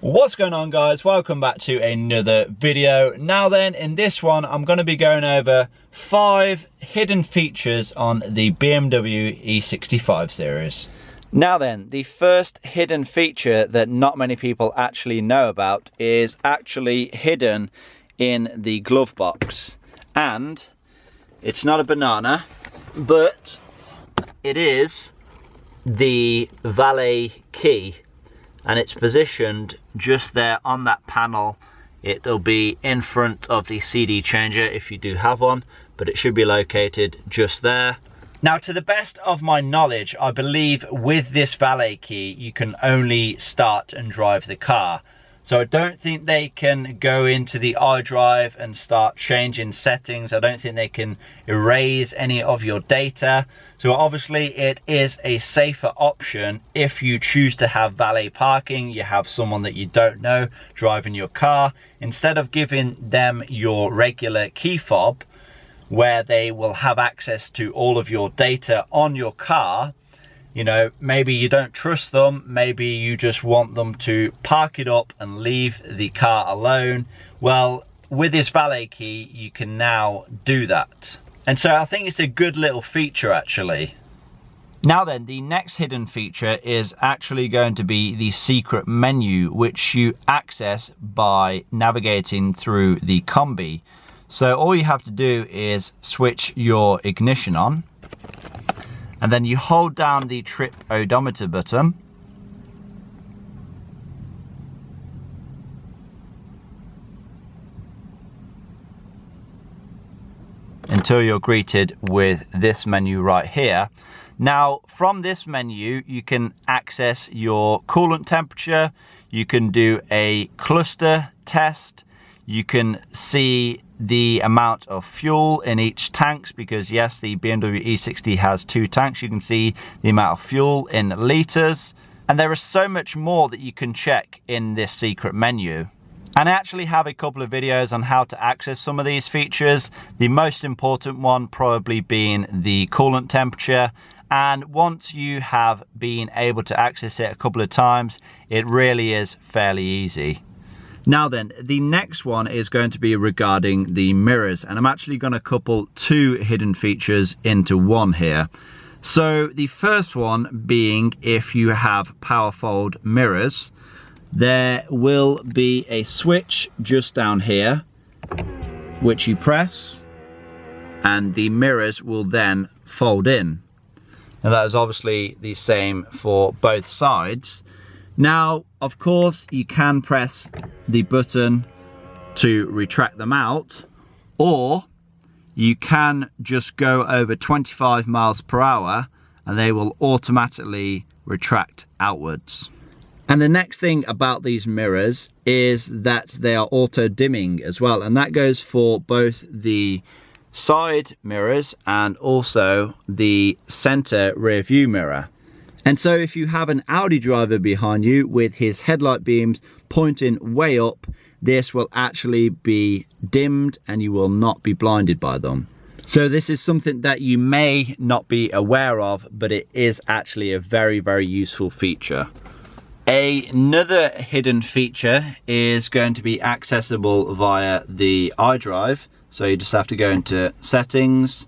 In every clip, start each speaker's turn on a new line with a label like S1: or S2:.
S1: What's going on, guys? Welcome back to another video. Now then, in this one I'm going to be going over 5 hidden features on the BMW E65 series. Now then, the first hidden feature that not many people actually know about is actually hidden in the glove box, and it's not a banana, but it is the Valet key. And it's positioned just there on that panel. It'll be in front of the CD changer if you do have one, but it should be located just there. Now, to the best of my knowledge, I believe with this Valet key you can only start and drive the car. So I don't think they can go into the iDrive and start changing settings. I don't think they can erase any of your data. So obviously it is a safer option if you choose to have valet parking. You have someone that you don't know driving your car. Instead of giving them your regular key fob, where they will have access to all of your data on your car, you know, maybe you don't trust them, maybe you just want them to park it up and leave the car alone. Well, with this Valet key, you can now do that. And so I think it's a good little feature, actually. Now then, the next hidden feature is actually going to be the secret menu, which you access by navigating through the combi. So all you have to do is switch your ignition on, and then you hold down the trip odometer button, until you're greeted with this menu right here. Now, from this menu you can access your coolant temperature, you can do a cluster test, you can see the amount of fuel in each tanks, because yes, the BMW E60 has 2 tanks. You can see the amount of fuel in liters, and there is so much more that you can check in this secret menu. And I actually have a couple of videos on how to access some of these features, the most important one probably being the coolant temperature. And once you have been able to access it a couple of times, it really is fairly easy. Now then, the next one is going to be regarding the mirrors, and I'm actually going to couple 2 hidden features into one here. So the first one being, if you have power fold mirrors, there will be a switch just down here which you press, and the mirrors will then fold in. Now that is obviously the same for both sides. Now, of course, you can press the button to retract them out, or you can just go over 25 miles per hour and they will automatically retract outwards. And the next thing about these mirrors is that they are auto dimming as well, and that goes for both the side mirrors and also the center rear view mirror. And so if you have an Audi driver behind you with his headlight beams pointing way up, this will actually be dimmed and you will not be blinded by them. So this is something that you may not be aware of, but it is actually a very, very useful feature. Another hidden feature is going to be accessible via the iDrive. So you just have to go into settings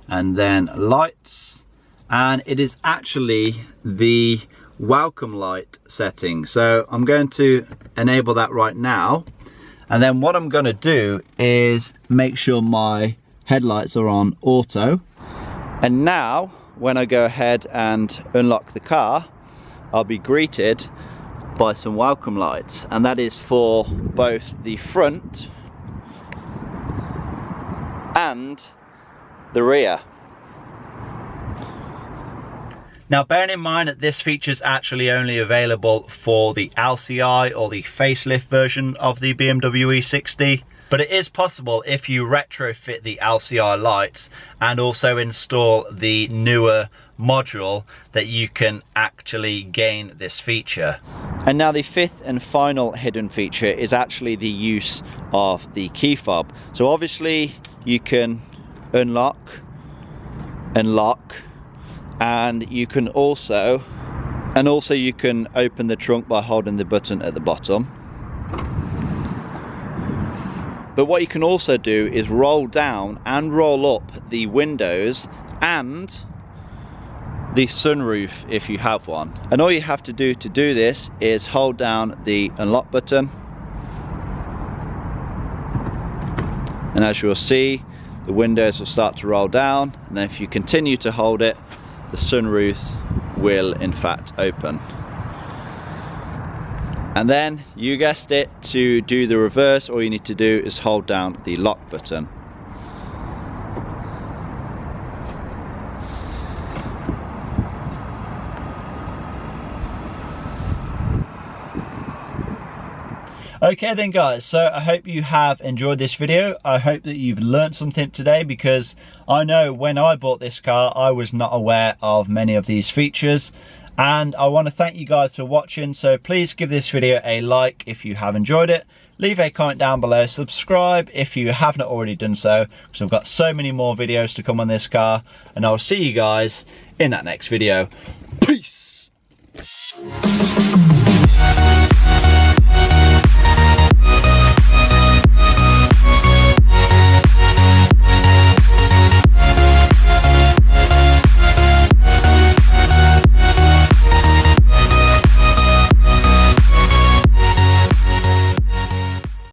S1: and then lights, and it is actually the welcome light setting. So I'm going to enable that right now, and then what I'm going to do is make sure my headlights are on auto, and now when I go ahead and unlock the car, I'll be greeted by some welcome lights, and that is for both the front and the rear. Now, bearing in mind that this feature is actually only available for the LCI or the facelift version of the BMW E60, but it is possible if you retrofit the LCI lights and also install the newer module that you can actually gain this feature. And now the 5th and final hidden feature is actually the use of the key fob. So obviously you can unlock and lock, and you can also And also you can open the trunk by holding the button at the bottom. But what you can also do is roll down and roll up the windows and the sunroof if you have one. And all you have to do this is hold down the unlock button. And as you'll see, the windows will start to roll down. And then if you continue to hold it, the sunroof will in fact open. And then, you guessed it, to do the reverse, all you need to do is hold down the lock button. Okay then guys, so I hope you have enjoyed this video. I hope that you've learned something today, because I know when I bought this car I was not aware of many of these features. And I want to thank you guys for watching, so please give this video a like if you have enjoyed it. Leave a comment down below, subscribe if you have not already done so, because I've got so many more videos to come on this car, and I'll see you guys in that next video. Peace!